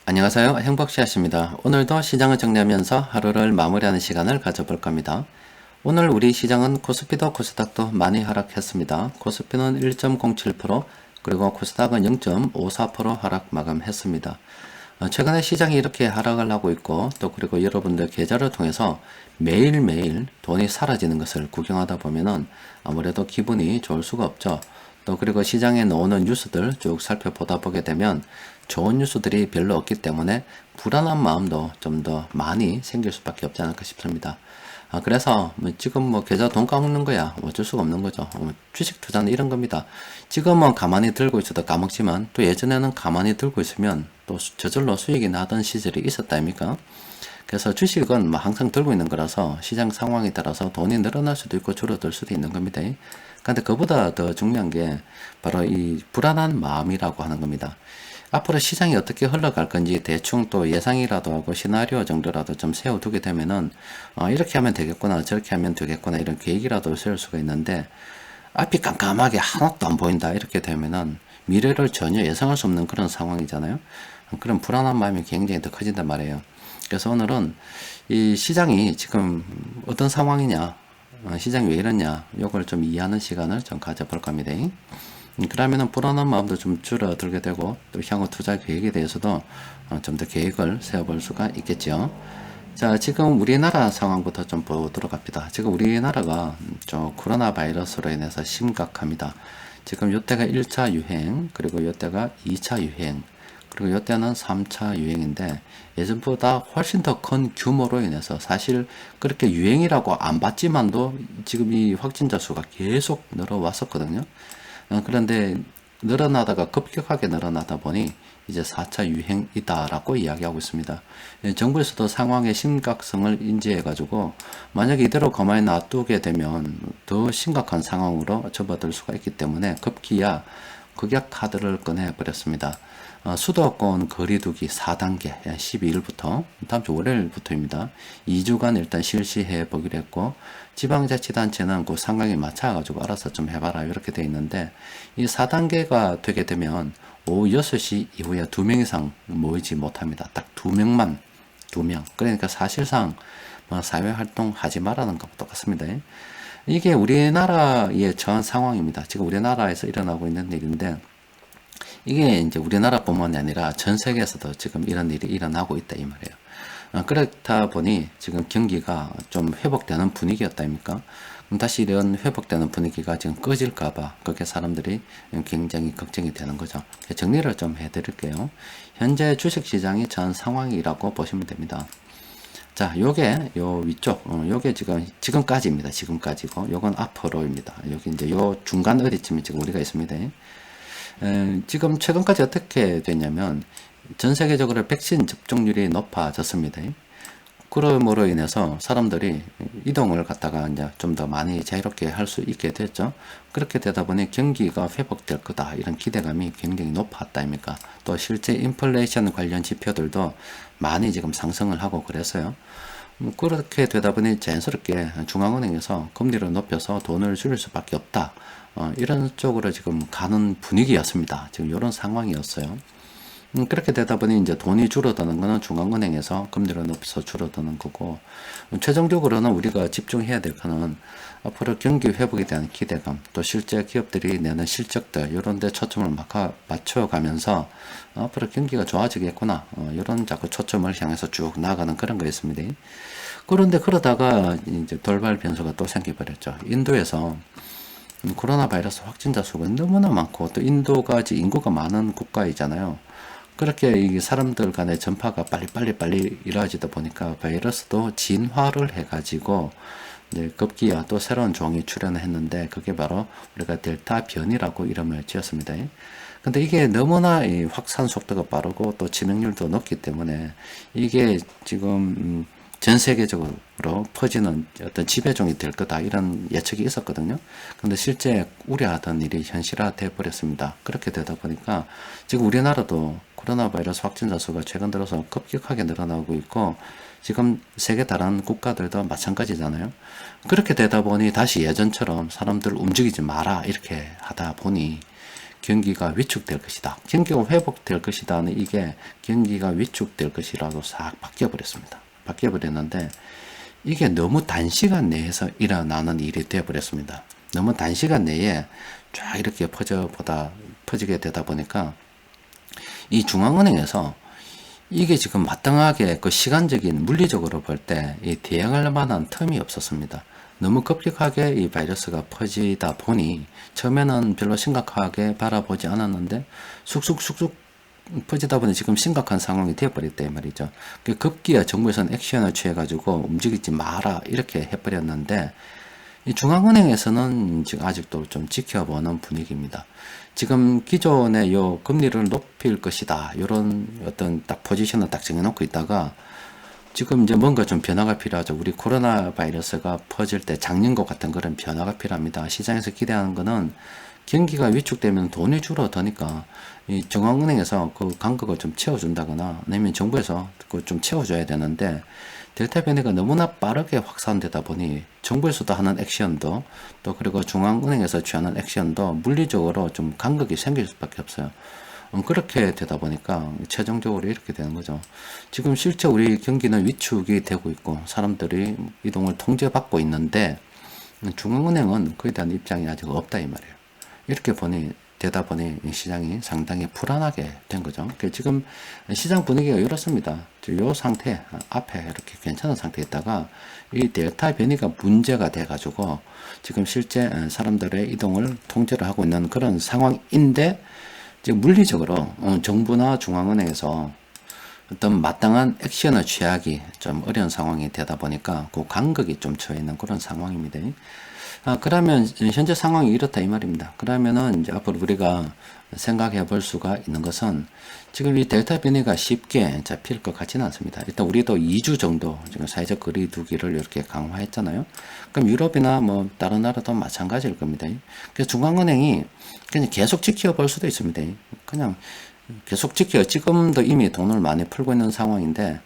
안녕하세요. 행복씨앗입니다. 오늘도 시장을 정리하면서 하루를 마무리하는 시간을 가져볼 겁니다. 오늘 우리 시장은 코스피도 코스닥도 많이 하락했습니다. 코스피는 1.07%, 그리고 코스닥은 0.54% 하락 마감했습니다. 최근에 시장이 이렇게 하락을 하고 있고, 또 그리고 여러분들 계좌를 통해서 매일매일 돈이 사라지는 것을 구경하다 보면은 아무래도 기분이 좋을 수가 없죠. 또 그리고 시장에 나오는 뉴스들 쭉 살펴보다 보게 되면 좋은 뉴스들이 별로 없기 때문에 불안한 마음도 좀 더 많이 생길 수밖에 없지 않을까 싶습니다. 그래서 지금 계좌 돈 까먹는 거야 어쩔 수가 없는 거죠. 주식 투자는 이런 겁니다. 지금은 가만히 들고 있어도 까먹지만 또 예전에는 가만히 들고 있으면 또 저절로 수익이 나던 시절이 있었다 아닙니까? 그래서 주식은 항상 들고 있는 거라서 시장 상황에 따라서 돈이 늘어날 수도 있고 줄어들 수도 있는 겁니다. 근데 그보다 더 중요한 게 바로 이 불안한 마음이라고 하는 겁니다. 앞으로 시장이 어떻게 흘러갈 건지 대충 또 예상이라도 하고 시나리오 정도라도 좀 세워두게 되면은 이렇게 하면 되겠구나 저렇게 하면 되겠구나 이런 계획이라도 세울 수가 있는데, 앞이 깜깜하게 하나도 안 보인다 이렇게 되면은 미래를 전혀 예상할 수 없는 그런 상황이잖아요. 그런 불안한 마음이 굉장히 더 커진단 말이에요. 그래서 오늘은 이 시장이 지금 어떤 상황이냐, 시장이 왜 이러냐, 요걸 좀 이해하는 시간을 좀 가져볼 겁니다. 그러면은 불안한 마음도 좀 줄어들게 되고, 또 향후 투자 계획에 대해서도 좀 더 계획을 세워볼 수가 있겠죠. 자, 지금 우리나라 상황부터 좀 보도록 합니다. 지금 우리나라가 저 코로나 바이러스로 인해서 심각합니다. 지금 요때가 1차 유행, 그리고 요때가 2차 유행, 그리고 요때는 3차 유행인데, 예전보다 훨씬 더 큰 규모로 인해서 사실 그렇게 유행이라고 안 봤지만도 지금 이 확진자 수가 계속 늘어왔었거든요. 그런데 늘어나다가 급격하게 늘어나다 보니 이제 4차 유행이다라고 이야기하고 있습니다. 정부에서도 상황의 심각성을 인지해가지고 만약에 이대로 가만히 놔두게 되면 더 심각한 상황으로 접어들 수가 있기 때문에 급기야 극약 카드를 꺼내버렸습니다. 수도권 거리두기 4단계 12일부터 다음 주 월요일부터입니다. 2주간 일단 실시해 보기로 했고, 지방자치단체는 그 상황에 맞춰가지고 알아서 좀 해봐라 이렇게 돼 있는데, 이 4단계가 되게 되면 오후 6시 이후에 2명 이상 모이지 못합니다. 딱 2명만, 2명. 그러니까 사실상 사회활동 하지 말라는 것과 똑같습니다. 이게 우리나라의 처한 상황입니다. 지금 우리나라에서 일어나고 있는 일인데, 이게 이제 우리나라뿐만이 아니라 전 세계에서도 지금 이런 일이 일어나고 있다 이 말이에요. 그렇다 보니 지금 경기가 좀 회복되는 분위기였다입니까? 그럼 다시 이런 회복되는 분위기가 지금 꺼질까봐 그렇게 사람들이 굉장히 걱정이 되는 거죠. 정리를 좀 해드릴게요. 현재 주식시장이 전 상황이라고 보시면 됩니다. 자, 요게 요 위쪽, 요게 지금까지입니다. 지금까지고, 요건 앞으로입니다. 여기 이제 요 중간 어디쯤에 지금 우리가 있습니다. 지금 최근까지 어떻게 됐냐면 전 세계적으로 백신 접종률이 높아졌습니다. 그러므로 인해서 사람들이 이동을 갖다가 이제 좀 더 많이 자유롭게 할 수 있게 됐죠. 그렇게 되다 보니 경기가 회복될 거다 이런 기대감이 굉장히 높았다 아닙니까? 또 실제 인플레이션 관련 지표들도 많이 지금 상승을 하고 그랬어요. 그렇게 되다 보니 자연스럽게 중앙은행에서 금리를 높여서 돈을 줄일 수밖에 없다. 이런 쪽으로 지금 가는 분위기였습니다. 지금 이런 상황이었어요. 그렇게 되다 보니 이제 돈이 줄어드는 거는 중앙은행에서 금리를 높여서 줄어드는 거고, 최종적으로는 우리가 집중해야 될 거는 앞으로 경기 회복에 대한 기대감, 또 실제 기업들이 내는 실적들, 이런 데 초점을 맞춰가면서 앞으로 경기가 좋아지겠구나, 이런 자꾸 초점을 향해서 쭉 나가는 그런 거였습니다. 그런데 그러다가 이제 돌발 변수가 또 생겨버렸죠. 인도에서 코로나 바이러스 확진자 수가 너무나 많고, 또 인도가 인구가 많은 국가이잖아요. 그렇게 이 사람들 간의 전파가 빨리 이루어지다 보니까 바이러스도 진화를 해가지고 이제 급기야 또 새로운 종이 출현을 했는데, 그게 바로 우리가 델타 변이라고 이름을 지었습니다. 근데 이게 너무나 이 확산 속도가 빠르고 또 치명률도 높기 때문에 이게 지금 전 세계적으로 퍼지는 어떤 지배종이 될 거다 이런 예측이 있었거든요. 근데 실제 우려하던 일이 현실화돼 버렸습니다. 그렇게 되다 보니까 지금 우리나라도 코로나 바이러스 확진자 수가 최근 들어서 급격하게 늘어나고 있고, 지금 세계 다른 국가들도 마찬가지잖아요. 그렇게 되다 보니 다시 예전처럼 사람들 움직이지 마라 이렇게 하다 보니 경기가 위축될 것이다. 경기가 회복될 것이다는 이게 경기가 위축될 것이라고 싹 바뀌어 버렸습니다. 바뀌어 버렸는데 이게 너무 단시간 내에서 일어나는 일이 되어 버렸습니다. 너무 단시간 내에 쫙 이렇게 퍼지게 되다 보니까 이 중앙은행에서 이게 지금 마땅하게 그 시간적인 물리적으로 볼 때 이 대응할 만한 틈이 없었습니다. 너무 급격하게 이 바이러스가 퍼지다 보니 처음에는 별로 심각하게 바라보지 않았는데 쑥쑥 퍼지다 보니 지금 심각한 상황이 되어버렸다 이 말이죠. 급기야 정부에서는 액션을 취해가지고 움직이지 마라 이렇게 해버렸는데 이 중앙은행에서는 지금 아직도 좀 지켜보는 분위기입니다. 지금 기존의 요 금리를 높일 것이다 이런 어떤 딱 포지션을 딱 정해놓고 있다가 지금 이제 뭔가 좀 변화가 필요하죠. 우리 코로나 바이러스가 퍼질 때 작년과 같은 그런 변화가 필요합니다. 시장에서 기대하는 거는 경기가 위축되면 돈이 줄어드니까 이 중앙은행에서 그 간극을 좀 채워준다거나 아니면 정부에서 그 좀 채워줘야 되는데 델타 변이가 너무나 빠르게 확산되다 보니 정부에서도 하는 액션도 또 그리고 중앙은행에서 취하는 액션도 물리적으로 좀 간극이 생길 수밖에 없어요. 그렇게 되다 보니까 최종적으로 이렇게 되는 거죠. 지금 실제 우리 경기는 위축이 되고 있고 사람들이 이동을 통제받고 있는데 중앙은행은 그에 대한 입장이 아직 없다 이 말이에요. 이렇게 되다 보니 시장이 상당히 불안하게 된 거죠. 지금 시장 분위기가 이렇습니다. 이 상태 앞에 이렇게 괜찮은 상태에 있다가 이 델타 변이가 문제가 돼 가지고 지금 실제 사람들의 이동을 통제를 하고 있는 그런 상황인데 지금 물리적으로 정부나 중앙은행에서 어떤 마땅한 액션을 취하기 좀 어려운 상황이 되다 보니까 그 간극이 좀 처해 있는 그런 상황입니다. 그러면 현재 상황이 이렇다 이 말입니다. 그러면은 이제 앞으로 우리가 생각해 볼 수가 있는 것은 지금 이 델타 변이가 쉽게 잡힐 것 같지는 않습니다. 일단 우리도 2주 정도 지금 사회적 거리두기를 이렇게 강화했잖아요. 그럼 유럽이나 뭐 다른 나라도 마찬가지일 겁니다. 그래서 중앙은행이 그냥 계속 지켜볼 수도 있습니다. 그냥 계속 지금도 이미 돈을 많이 풀고 있는 상황인데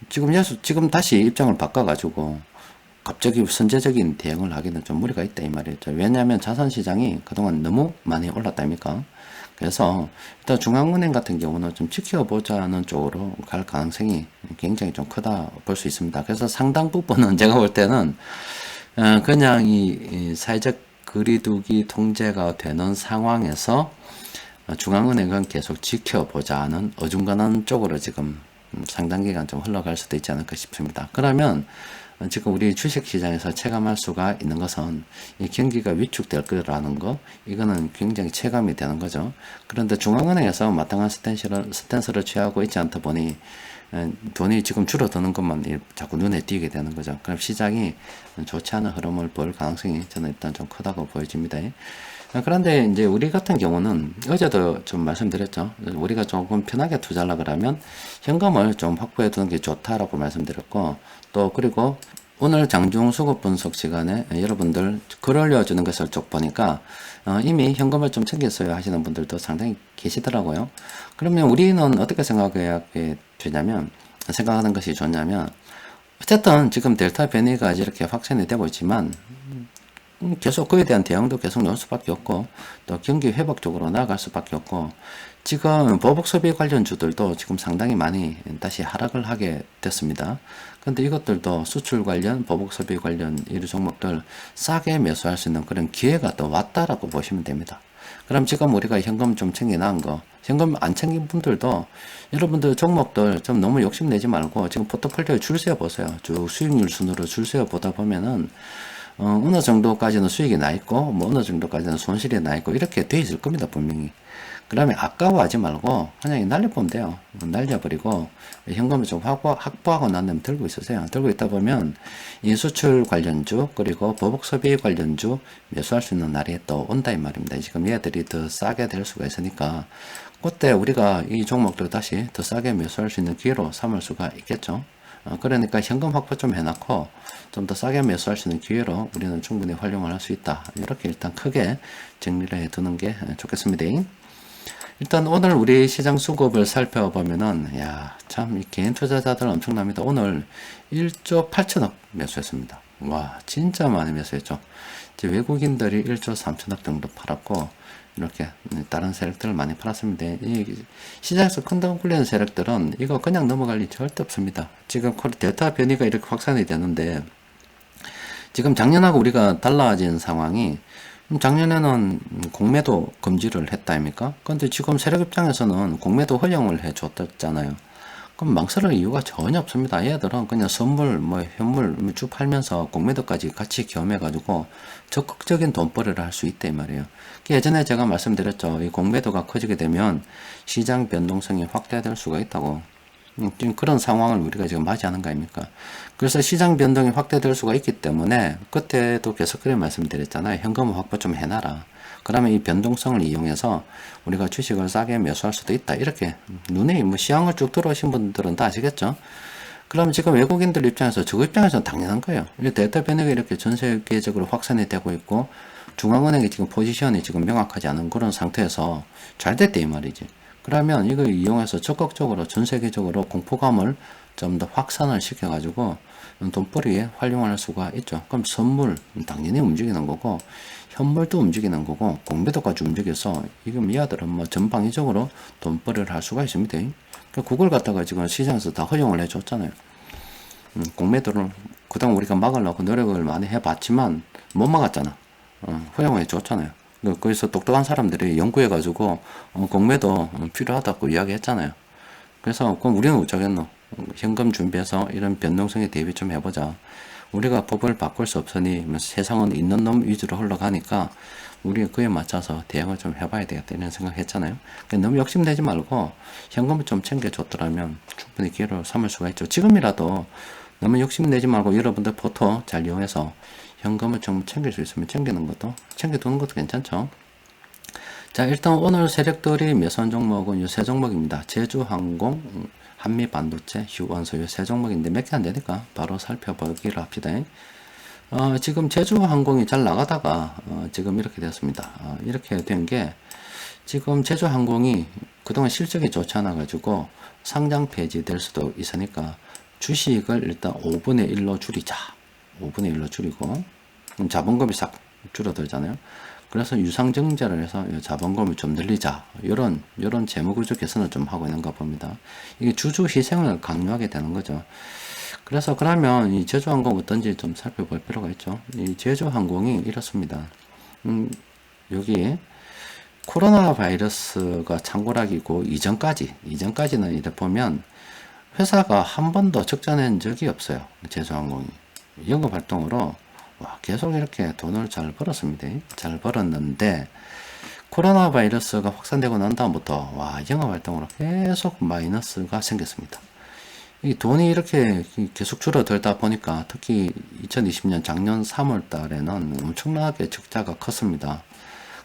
지금 다시 입장을 바꿔가지고 갑자기 선제적인 대응을 하기는 좀 무리가 있다 이 말이죠. 왜냐하면 자산시장이 그동안 너무 많이 올랐다 아닙니까? 그래서 일단 중앙은행 같은 경우는 좀 지켜보자는 쪽으로 갈 가능성이 굉장히 좀 크다 볼 수 있습니다. 그래서 상당 부분은 제가 볼 때는 그냥 이 사회적 거리두기 통제가 되는 상황에서 중앙은행은 계속 지켜보자는 어중간한 쪽으로 지금 상당 기간 좀 흘러갈 수도 있지 않을까 싶습니다. 그러면 지금 우리 주식시장에서 체감할 수가 있는 것은 이 경기가 위축될 거라는 거 이거는 굉장히 체감이 되는 거죠. 그런데 중앙은행에서 마땅한 스탠스를 취하고 있지 않다 보니 돈이 지금 줄어드는 것만 자꾸 눈에 띄게 되는 거죠. 그럼 시장이 좋지 않은 흐름을 볼 가능성이 저는 일단 좀 크다고 보여집니다. 그런데 이제 우리 같은 경우는 어제도 좀 말씀드렸죠. 우리가 조금 편하게 투자하려 그러면 현금을 좀 확보해 두는 게 좋다라고 말씀드렸고 또 그리고 오늘 장중 수급 분석 시간에 여러분들 글 올려주는 것을 쭉 보니까 이미 현금을 좀 챙겼어요 하시는 분들도 상당히 계시더라고요. 그러면 우리는 어떻게 생각해야 되냐면 생각하는 것이 좋냐면 어쨌든 지금 델타 변이가 이렇게 확산이 되고 있지만 계속 그에 대한 대응도 계속 나올 수밖에 없고 또 경기 회복 쪽으로 나아갈 수밖에 없고 지금 보복 소비 관련주들도 지금 상당히 많이 다시 하락을 하게 됐습니다. 근데 이것들도 수출 관련, 보복 소비 관련 이런 종목들 싸게 매수할 수 있는 그런 기회가 또 왔다라고 보시면 됩니다. 그럼 지금 우리가 현금 좀 챙겨놓은 거, 현금 안 챙긴 분들도 여러분들 종목들 좀 너무 욕심내지 말고 지금 포트폴리오에 줄 세워 보세요. 쭉 수익률 순으로 줄 세워 보다 보면은 어느 정도까지는 수익이 나 있고 뭐 어느 정도까지는 손실이 나 있고 이렇게 돼 있을 겁니다 분명히. 그러면 아까워하지 말고 그냥 날려보면 돼요. 날려버리고 현금을 좀 확보하고 난 다음에 들고 있으세요. 들고 있다 보면 이 수출 관련주 그리고 보복 소비 관련주 매수할 수 있는 날이 또 온다 이 말입니다. 지금 얘들이 더 싸게 될 수가 있으니까 그때 우리가 이 종목들 다시 더 싸게 매수할 수 있는 기회로 삼을 수가 있겠죠. 그러니까 현금 확보 좀 해놓고 좀 더 싸게 매수할 수 있는 기회로 우리는 충분히 활용을 할 수 있다. 이렇게 일단 크게 정리를 해 두는 게 좋겠습니다. 일단 오늘 우리 시장 수급을 살펴보면은 참 이 개인 투자자들 엄청납니다. 오늘 1조 8천억 매수했습니다. 와 진짜 많이 매수했죠. 이제 외국인들이 1조 3천억 정도 팔았고 이렇게 다른 세력들을 많이 팔았습니다. 이 시장에서 큰돈 굴리는 세력들은 이거 그냥 넘어갈 일 절대 없습니다. 지금 델타 변이가 이렇게 확산이 되는데 지금 작년하고 우리가 달라진 상황이 작년에는 공매도 금지를 했다 아닙니까? 근데 지금 세력 입장에서는 공매도 허용을 해 줬잖아요. 그럼 망설일 이유가 전혀 없습니다. 얘들은 그냥 선물, 현물 쭉 팔면서 공매도까지 같이 겸해가지고 적극적인 돈벌이를 할 수 있다 이 말이에요. 예전에 제가 말씀드렸죠. 이 공매도가 커지게 되면 시장 변동성이 확대될 수가 있다고. 지금 그런 상황을 우리가 지금 맞이하는 거 아닙니까? 그래서 시장 변동이 확대될 수가 있기 때문에 그때도 계속 그래 말씀드렸잖아요. 현금 확보 좀 해놔라. 그러면 이 변동성을 이용해서 우리가 주식을 싸게 매수할 수도 있다. 이렇게 눈에 시황을 쭉 들어오신 분들은 다 아시겠죠? 그럼 지금 외국인들 입장에서 저거 입장에서는 당연한 거예요. 델타 변이가 이렇게 전 세계적으로 확산이 되고 있고 중앙은행이 지금 포지션이 지금 명확하지 않은 그런 상태에서 잘 됐대 이 말이지. 그러면 이걸 이용해서 적극적으로 전 세계적으로 공포감을 좀 더 확산을 시켜가지고 돈벌이에 활용할 수가 있죠. 그럼 선물 당연히 움직이는 거고 현물도 움직이는 거고 공매도까지 움직여서 이건 이하들은 전방위적으로 돈벌이를 할 수가 있습니다. 그러니까 그걸 갖다가 지금 시장에서 다 허용을 해줬잖아요. 공매도를 그동안 우리가 막으려고 노력을 많이 해봤지만 못 막았잖아. 허용해 줬잖아요. 거기서 똑똑한 사람들이 연구해가지고 공매도 필요하다고 이야기했잖아요. 그래서 그럼 우리는 어쩌겠노? 현금 준비해서 이런 변동성에 대비 좀 해보자. 우리가 법을 바꿀 수 없으니 세상은 있는 놈 위주로 흘러가니까 우리가 그에 맞춰서 대응을 좀 해봐야 되겠다 이런 생각했잖아요. 그러니까 너무 욕심내지 말고 현금을 좀 챙겨줬더라면 충분히 기회를 삼을 수가 있죠. 지금이라도 너무 욕심내지 말고 여러분들 포토 잘 이용해서 현금을 좀 챙길 수 있으면 챙겨두는 것도 괜찮죠. 자, 일단 오늘 세력들이 매수한 종목은 이 세 종목입니다. 제주항공, 한미반도체, 휴원소 이 세 종목인데 몇 개 안 되니까 바로 살펴보기로 합시다. 지금 제주항공이 잘 나가다가 지금 이렇게 되었습니다. 이렇게 된 게 지금 제주항공이 그동안 실적이 좋지 않아 가지고 상장 폐지될 수도 있으니까 주식을 일단 5분의 1로 줄이자. 5분의 1로 줄이고 자본금이 싹 줄어들잖아요. 그래서 유상증자를 해서 자본금을 좀 늘리자. 이런 재무구조 개선을 좀 하고 있는가 봅니다. 이게 주주 희생을 강요하게 되는 거죠. 그래서 그러면 이 제주항공 어떤지 좀 살펴볼 필요가 있죠. 이 제주항공이 이렇습니다. 여기 코로나 바이러스가 창궐하기고 이전까지는 이래 보면 회사가 한 번도 적자낸 적이 없어요. 제주항공이. 영업 활동으로 계속 이렇게 돈을 잘 벌었습니다. 잘 벌었는데 코로나 바이러스가 확산되고 난 다음부터 영업 활동으로 계속 마이너스가 생겼습니다. 이 돈이 이렇게 계속 줄어들다 보니까 특히 2020년 작년 3월 달에는 엄청나게 적자가 컸습니다.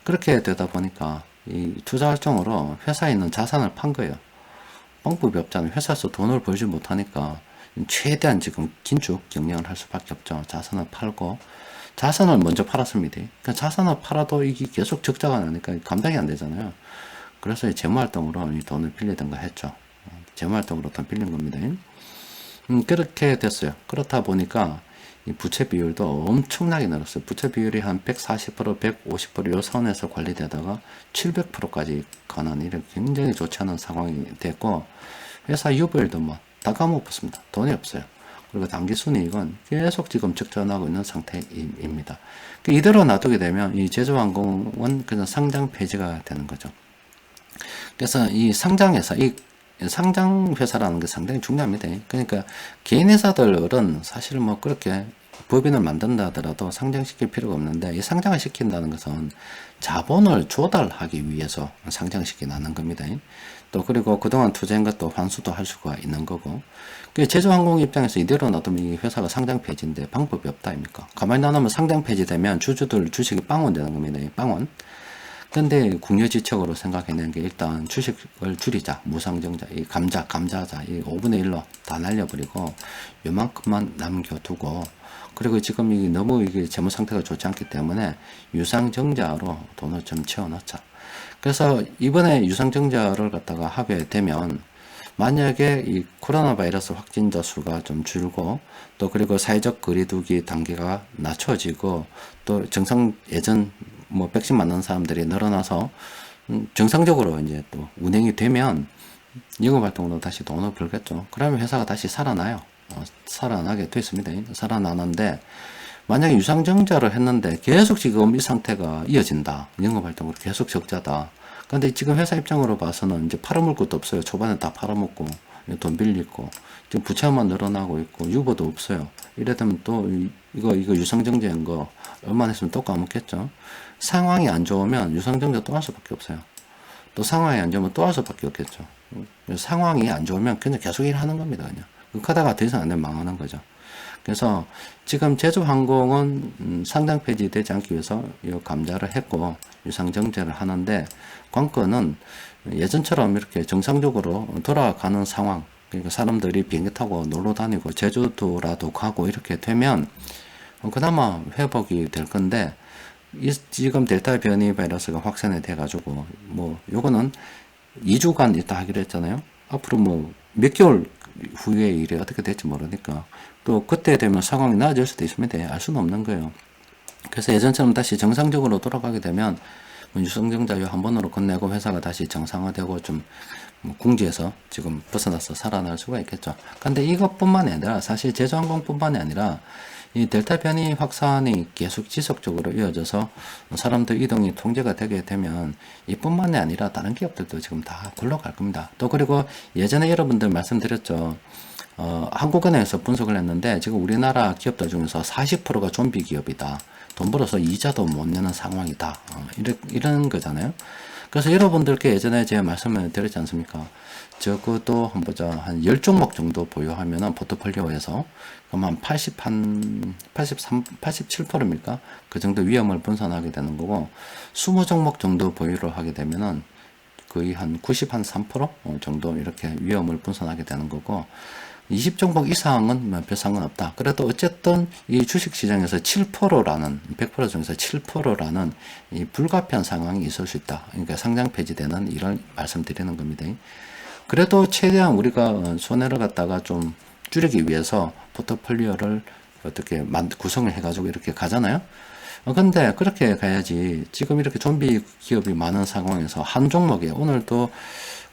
그렇게 되다 보니까 이 투자 활동으로 회사에 있는 자산을 판 거예요. 방법이 없잖아요. 회사에서 돈을 벌지 못하니까 최대한 지금 긴축 경영을 할 수밖에 없죠. 자산을 팔고 자산을 먼저 팔았습니다. 그러니까 자산을 팔아도 이게 계속 적자가 나니까 감당이 안 되잖아요. 그래서 재무활동으로 이 돈을 빌리던가 했죠. 재무활동으로 돈 빌린 겁니다. 그렇게 됐어요. 그렇다 보니까 이 부채 비율도 엄청나게 늘었어요. 부채 비율이 한 140%, 150%요 선에서 관리되다가 700%까지 가는 이런 굉장히 좋지 않은 상황이 됐고 회사 유보율도 다 까먹었습니다. 돈이 없어요. 그리고 당기순이익은 계속 지금 적전하고 있는 상태입니다. 이대로 놔두게 되면 이 제주항공은 그냥 상장 폐지가 되는 거죠. 그래서 이 상장회사, 이 상장회사라는 게 상당히 중요합니다. 그러니까 개인 회사들은 사실 그렇게 법인을 만든다 하더라도 상장시킬 필요가 없는데 이 상장을 시킨다는 것은 자본을 조달하기 위해서 상장시키는 겁니다. 또 그리고 그동안 투자한 것도 환수도 할 수가 있는 거고 제주항공 입장에서 이대로 놔두면 이 회사가 상장 폐지인데 방법이 없다 아닙니까? 가만히 놔두면 상장 폐지되면 주주들 주식이 빵원되는 겁니다. 빵원. 근데 궁여지책으로 생각해낸 게 일단 주식을 줄이자. 무상증자, 이 감자자, 이 5분의 1로 다 날려버리고 요만큼만 남겨두고 그리고 지금 이게 너무 이게 재무 상태가 좋지 않기 때문에 유상증자로 돈을 좀 채워넣자. 그래서 이번에 유상증자를 갖다가 하게 되면 만약에 이 코로나 바이러스 확진자 수가 좀 줄고 또 그리고 사회적 거리두기 단계가 낮춰지고 또 정상 예전 뭐 백신 맞는 사람들이 늘어나서 정상적으로 이제 또 운행이 되면 영업활동으로 다시 돈을 벌겠죠. 그러면 회사가 다시 살아나요. 살아나게 됐습니다. 살아나는데 만약에 유상증자를 했는데 계속 지금 이 상태가 이어진다. 영업활동으로 계속 적자다. 근데 지금 회사 입장으로 봐서는 이제 팔아먹을 것도 없어요. 초반에 다 팔아먹고 돈 빌리고 지금 부채만 늘어나고 있고 유보도 없어요. 이래 되면 또 이거 유상증자인 거 얼마나 있으면 또 까먹겠죠. 상황이 안 좋으면 유상증자 또 할 수밖에 없어요. 또 상황이 안 좋으면 또 할 수밖에 없겠죠. 상황이 안 좋으면 그냥 계속 일하는 겁니다. 그냥 하다가 더 이상 안 되면 망하는 거죠. 그래서 지금 제주항공은 상장 폐지되지 않기 위해서 이 감자를 했고 유상증자를 하는데 관건은 예전처럼 이렇게 정상적으로 돌아가는 상황, 그러니까 사람들이 비행기 타고 놀러 다니고 제주도라도 가고 이렇게 되면 그나마 회복이 될 건데 지금 델타 변이 바이러스가 확산이 돼가지고 뭐 요거는 2주간 있다 하기로 했잖아요. 앞으로 뭐 몇 개월 후에 일이 어떻게 될지 모르니까 또 그때 되면 상황이 나아질 수도 있습니다. 알 수는 없는 거예요. 그래서 예전처럼 다시 정상적으로 돌아가게 되면 유상증자료 한 번으로 끝내고 회사가 다시 정상화되고 좀 궁지에서 지금 벗어나서 살아날 수가 있겠죠. 근데 이것뿐만이 아니라 사실 제주항공뿐만이 아니라 이 델타 변이 확산이 계속 지속적으로 이어져서 사람들 이동이 통제가 되게 되면 이뿐만이 아니라 다른 기업들도 지금 다 굴러갈 겁니다. 또 그리고 예전에 여러분들 말씀드렸죠. 한국은행에서 분석을 했는데 지금 우리나라 기업들 중에서 40%가 좀비 기업이다. 돈 벌어서 이자도 못 내는 상황이다. 이런 거잖아요. 그래서 여러분들께 예전에 제가 말씀을 드렸지 않습니까? 적어도 한번 보자. 한 10종목 정도 보유하면은 포트폴리오에서 그럼 한 87%입니까? 그 정도 위험을 분산하게 되는 거고 20종목 정도 보유를 하게 되면은 거의 한 93% 정도 이렇게 위험을 분산하게 되는 거고 20종목 이상은 별 상관없다. 그래도 어쨌든 이 주식시장에서 7%라는 100% 중에서 7%라는 이 불가피한 상황이 있을 수 있다. 그러니까 상장 폐지되는 이런 말씀드리는 겁니다. 그래도 최대한 우리가 손해를 갖다가 좀 줄이기 위해서 포트폴리오를 어떻게 구성을 해가지고 이렇게 가잖아요. 근데 그렇게 가야지 지금 이렇게 좀비 기업이 많은 상황에서 한 종목에 오늘도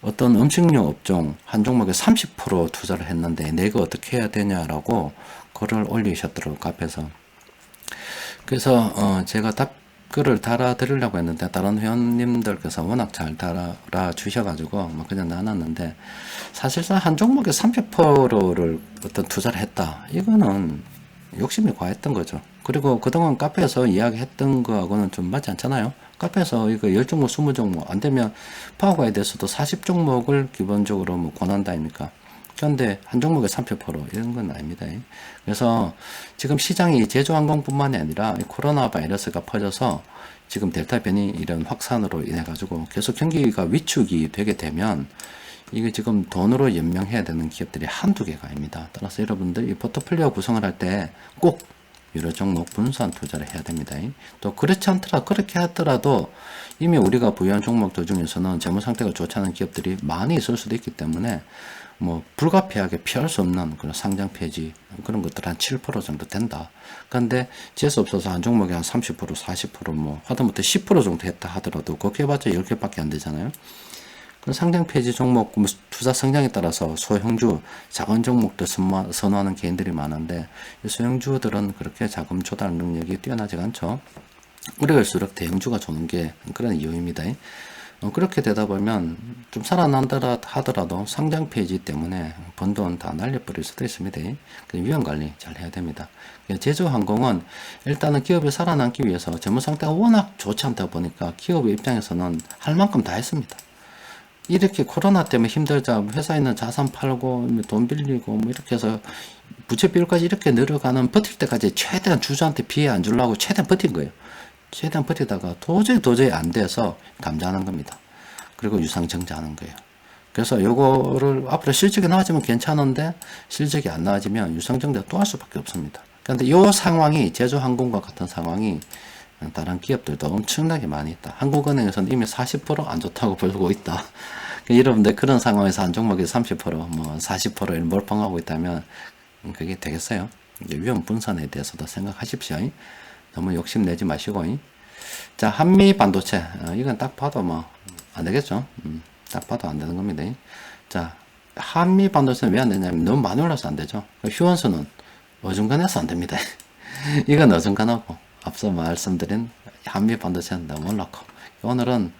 어떤 음식료 업종 한 종목에 30% 투자를 했는데 내가 어떻게 해야 되냐라고 글을 올리셨더라고요. 앞에서. 그래서 제가 답글을 달아드리려고 했는데 다른 회원님들께서 워낙 잘 달아 주셔가지고 뭐 그냥 나눴는데 사실상 한 종목에 30%를 어떤 투자를 했다. 이거는 욕심이 과했던 거죠. 그리고 그동안 카페에서 이야기했던 거하고는 좀 맞지 않잖아요. 카페에서 이거 10종목, 20종목, 안 되면 파워가이드에서도 40종목을 기본적으로 뭐 권한다 아닙니까? 그런데 한 종목에 30% 이런 건 아닙니다. 그래서 지금 시장이 제주항공뿐만이 아니라 코로나 바이러스가 퍼져서 지금 델타 변이 이런 확산으로 인해 가지고 계속 경기가 위축이 되게 되면 이게 지금 돈으로 연명해야 되는 기업들이 한두 개가 아닙니다. 따라서 여러분들 이 포트폴리오 구성을 할 때 꼭 여러 종목 분산 투자를 해야 됩니다. 또 그렇지 않더라 그렇게 하더라도 이미 우리가 보유한 종목들 중에서는 재무 상태가 좋지 않은 기업들이 많이 있을 수도 있기 때문에 뭐 불가피하게 피할 수 없는 그런 상장 폐지 그런 것들 한 7% 정도 된다. 그런데 재수 없어서 한 종목에 한 30% 40% 하다못해 10% 정도 했다 하더라도 그렇게 해봤자 10개밖에 안 되잖아요. 그 상장 폐지 종목 투자 성장에 따라서 소형주 작은 종목들 선호하는 개인들이 많은데 소형주들은 그렇게 자금 조달 능력이 뛰어나지 않죠. 오래갈수록 대형주가 좋은 게 그런 이유입니다. 그렇게 되다 보면 좀 살아난다 하더라도 상장 폐지 때문에 번 돈 다 날려버릴 수도 있습니다. 위험 관리 잘 해야 됩니다. 제주항공은 일단은 기업이 살아남기 위해서 재무 상태가 워낙 좋지 않다 보니까 기업의 입장에서는 할 만큼 다 했습니다. 이렇게 코로나 때문에 힘들자 회사에 있는 자산 팔고 돈 빌리고 뭐 이렇게 해서 부채 비율까지 이렇게 늘어가는 버틸 때까지 최대한 주주한테 피해 안 주려고 최대한 버틴 거예요. 최대한 버티다가 도저히 안 돼서 감자하는 겁니다. 그리고 유상증자하는 거예요. 그래서 요거를 앞으로 실적이 나아지면 괜찮은데 실적이 안 나아지면 유상증자 또 할 수밖에 없습니다. 그런데 요 상황이 제주항공과 같은 상황이 다른 기업들도 엄청나게 많이 있다. 한국은행에서는 이미 40%안 좋다고 벌고 있다. 여러분들 그런 상황에서 한 종목에 30%, 40%를 몰빵하고 있다면 그게 되겠어요? 이제 위험 분산에 대해서도 생각하십시오. 너무 욕심내지 마시고. 자, 한미 반도체. 이건 딱 봐도 뭐, 안 되겠죠? 딱 봐도 안 되는 겁니다. 자, 한미 반도체는 왜 안 되냐면 너무 많이 올라서 안 되죠. 휴원수는 어중간해서 안 됩니다. 이건 어중간하고, 앞서 말씀드린 한미 반도체는 너무 올랐고, 오늘은,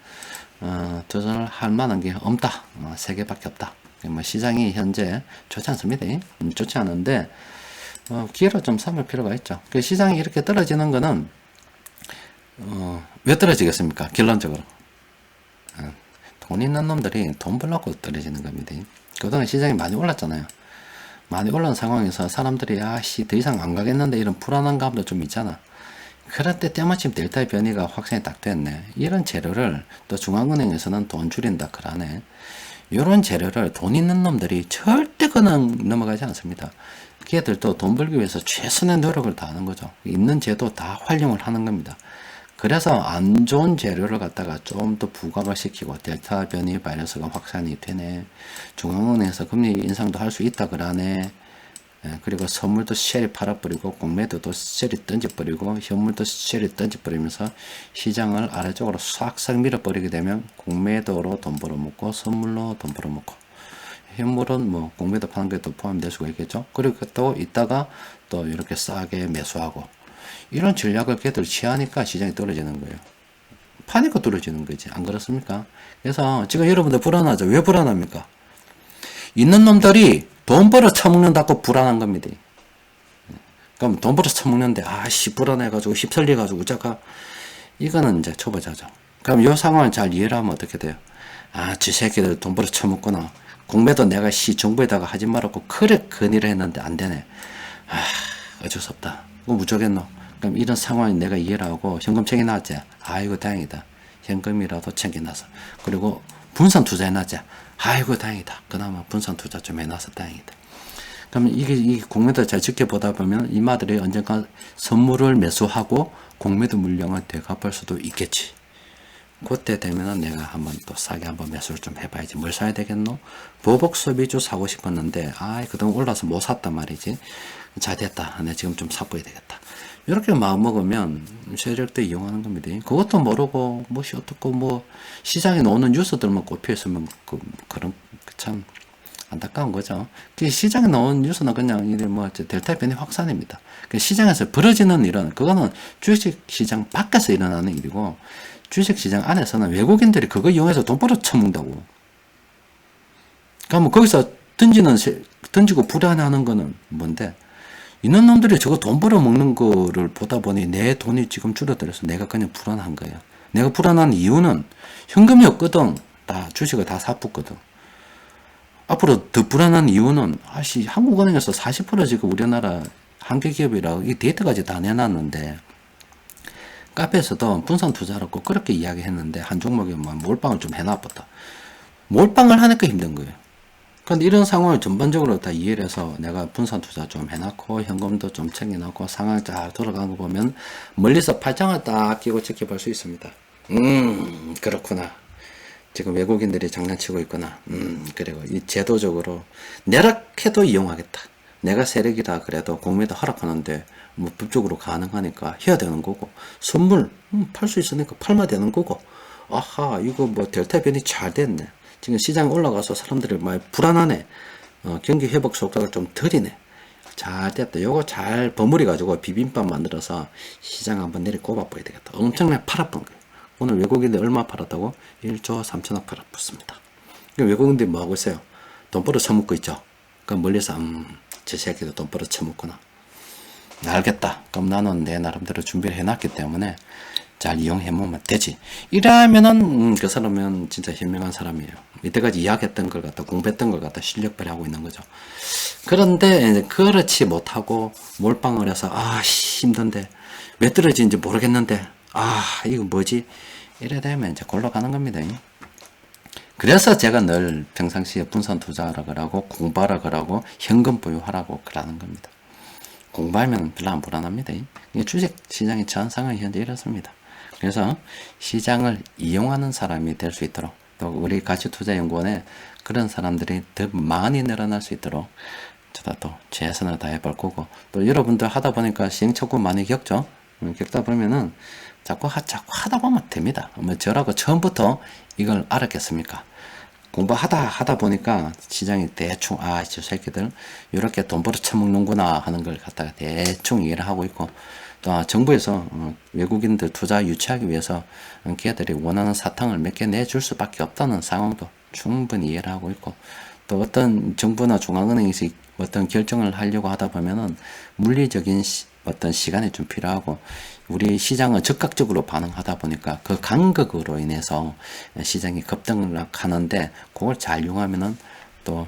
도전을 할 만한 게 없다. 세 개밖에 없다. 뭐 시장이 현재 좋지 않습니다. 좋지 않은데, 기회로 좀 삼을 필요가 있죠. 그 시장이 이렇게 떨어지는 거는, 왜 떨어지겠습니까? 결론적으로. 돈 있는 놈들이 돈 벌려고 떨어지는 겁니다. 그동안 시장이 많이 올랐잖아요. 많이 올라온 상황에서 사람들이 아씨 더 이상 안 가겠는데 이런 불안한 감도 좀 있잖아. 그럴 때 때마침 델타 변이가 확산이 딱 됐네. 이런 재료를 또 중앙은행에서는 돈 줄인다 그러네. 이런 재료를 돈 있는 놈들이 절대 그냥 넘어가지 않습니다. 걔들도 돈 벌기 위해서 최선의 노력을 다하는 거죠. 있는 제도 다 활용을 하는 겁니다. 그래서 안 좋은 재료를 갖다가 좀 더 부각을 시키고 델타 변이 바이러스가 확산이 되네. 중앙은행에서 금리 인상도 할 수 있다 그러네. 그리고 선물도 쉘이 팔아버리고 공매도도 쉘이 던져버리고 현물도 쉘이 던져버리면서 시장을 아래쪽으로 싹싹 밀어버리게 되면 공매도로 돈 벌어먹고 선물로 돈 벌어먹고 현물은 뭐 공매도 파는 게 또 포함될 수가 있겠죠. 그리고 또 이따가 또 이렇게 싸게 매수하고 이런 전략을 걔들 취하니까 시장이 떨어지는 거예요. 파니까 떨어지는 거지. 안 그렇습니까? 그래서 지금 여러분들 불안하죠. 왜 불안합니까? 있는 놈들이 돈 벌어 처먹는다고 불안한 겁니다. 그럼 돈 벌어 처먹는데 아씨 불안해가지고 휩쓸려가지고 우짜가 이거는 이제 초보자죠. 그럼 이 상황을 잘 이해를 하면 어떻게 돼요? 아, 지 새끼들 돈 벌어 처먹구나. 공매도 내가 정부에다가 하지 말았고 그래 건의를 했는데 안 되네. 아, 어쩔 수 없다. 그거 무조겠노. 그럼 이런 상황이 내가 이해를 하고 현금 챙겨놨지. 아이고 다행이다. 현금이라도 챙겨놔서. 그리고 분산 투자해놨지. 아이고 다행이다. 그나마 분산 투자 좀 해놔서 다행이다. 그러면 이 공매도 잘 지켜보다 보면 이마들이 언젠가 선물을 매수하고 공매도 물량을 되갚을 수도 있겠지. 그때 되면은 내가 한번 또 싸게 한번 매수를 좀 해봐야지. 뭘 사야 되겠노? 보복 소비주 사고 싶었는데 그동안 올라서 못 샀단 말이지. 잘 됐다. 내가 지금 좀 사봐야 되겠다. 이렇게 마음 먹으면 세력도 이용하는 겁니다. 그것도 모르고 뭐시 어떻고 뭐 시장에 나오는 뉴스들만 꼽혀 있으면 그런 참 안타까운 거죠. 시장에 나온 뉴스는 그냥 이래 뭐 델타 변이 확산입니다. 시장에서 벌어지는 일은 그거는 주식 시장 밖에서 일어나는 일이고 주식 시장 안에서는 외국인들이 그거 이용해서 돈 벌어 처먹는다고. 그러면 거기서 던지고 불안해하는 거는 뭔데? 있는 놈들이 저거 돈 벌어 먹는 거를 보다 보니 내 돈이 지금 줄어들어서 내가 그냥 불안한 거야. 내가 불안한 이유는 현금이 없거든. 다 주식을 다 사붙거든. 앞으로 더 불안한 이유는 한국은행에서 40% 지금 우리나라 한계기업이라고 이 데이터까지 다 내놨는데 카페에서도 분산 투자라고 그렇게 이야기했는데 한 종목에 뭐 몰빵을 좀 해놨었다. 몰빵을 하니까 힘든 거예요. 근데 이런 상황을 전반적으로 다 이해를 해서 내가 분산 투자 좀 해놨고 현금도 좀 챙겨놓고 상황 잘 돌아가는 거 보면 멀리서 팔짱을 딱 끼고 지켜볼 수 있습니다. 그렇구나. 지금 외국인들이 장난치고 있구나. 그리고 이 제도적으로 내락해도 이용하겠다. 내가 세력이라 그래도 공매도 허락하는데 뭐 법적으로 가능하니까 해야 되는 거고 선물 팔 수 있으니까 팔면 되는 거고 아하 이거 뭐 델타 변이 잘 됐네. 지금 시장에 올라가서 사람들이 많이 불안하네. 경기 회복 속도가 좀 느리네. 잘 됐다. 요거 잘 버무려 가지고 비빔밥 만들어서 시장 한번 내리 꼽아봐야 되겠다. 엄청나게 팔아본 거예요. 오늘 외국인들 얼마 팔았다고? 1조 3천억 팔았습니다. 외국인들이 뭐 하고 있어요? 돈 벌어 처먹고 있죠. 그럼 멀리서 제 새끼도 돈 벌어 처먹구나. 알겠다. 그럼 나는 내 나름대로 준비를 해놨기 때문에 잘 이용해보면 되지. 이러면은 그 사람은 진짜 현명한 사람이에요. 이때까지 이야기했던 걸 갖다 공부했던 걸 갖다 실력 발휘하고 있는 거죠. 그런데 이제 그렇지 못하고 몰빵을 해서 힘든데 왜 떨어지는지 모르겠는데 이거 뭐지? 이래 되면 이제 골로 가는 겁니다. 그래서 제가 늘 평상시에 분산 투자하라 그러고 공부하라 그러고 현금 보유하라고 그러는 겁니다. 공부하면 별로 안 불안합니다. 주식 시장의 전 상황이 현재 이렇습니다. 그래서 시장을 이용하는 사람이 될 수 있도록 또 우리 가치투자연구원에 그런 사람들이 더 많이 늘어날 수 있도록 저도 또 최선을 다해 볼 거고 또 여러분들 하다 보니까 시행착오 많이 겪죠. 겪다 보면은 자꾸 하다 보면 됩니다. 뭐 저라고 처음부터 이걸 알았겠습니까? 공부하다 보니까 시장이 대충 저 새끼들 이렇게 돈 벌어 처먹는구나 하는 걸 갖다가 대충 이해를 하고 있고, 또 정부에서 외국인들 투자 유치하기 위해서 걔들이 원하는 사탕을 몇 개 내줄 수밖에 없다는 상황도 충분히 이해를 하고 있고, 또 어떤 정부나 중앙은행에서 어떤 결정을 하려고 하다 보면은 물리적인 어떤 시간이 좀 필요하고, 우리 시장은 즉각적으로 반응하다 보니까 그 간극으로 인해서 시장이 급등하는데, 그걸 잘 이용하면은 또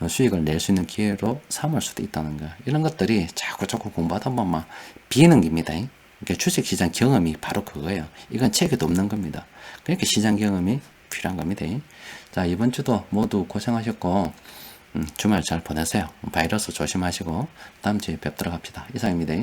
수익을 낼 수 있는 기회로 삼을 수도 있다는 거. 이런 것들이 자꾸 공부하다 보면 비는 겁니다. 그러니까 주식시장 경험이 바로 그거예요. 이건 책에도 없는 겁니다. 그러니까 시장 경험이 필요한 겁니다. 자, 이번 주도 모두 고생하셨고, 주말 잘 보내세요. 바이러스 조심하시고 다음 주에 뵙도록 합시다. 이상입니다.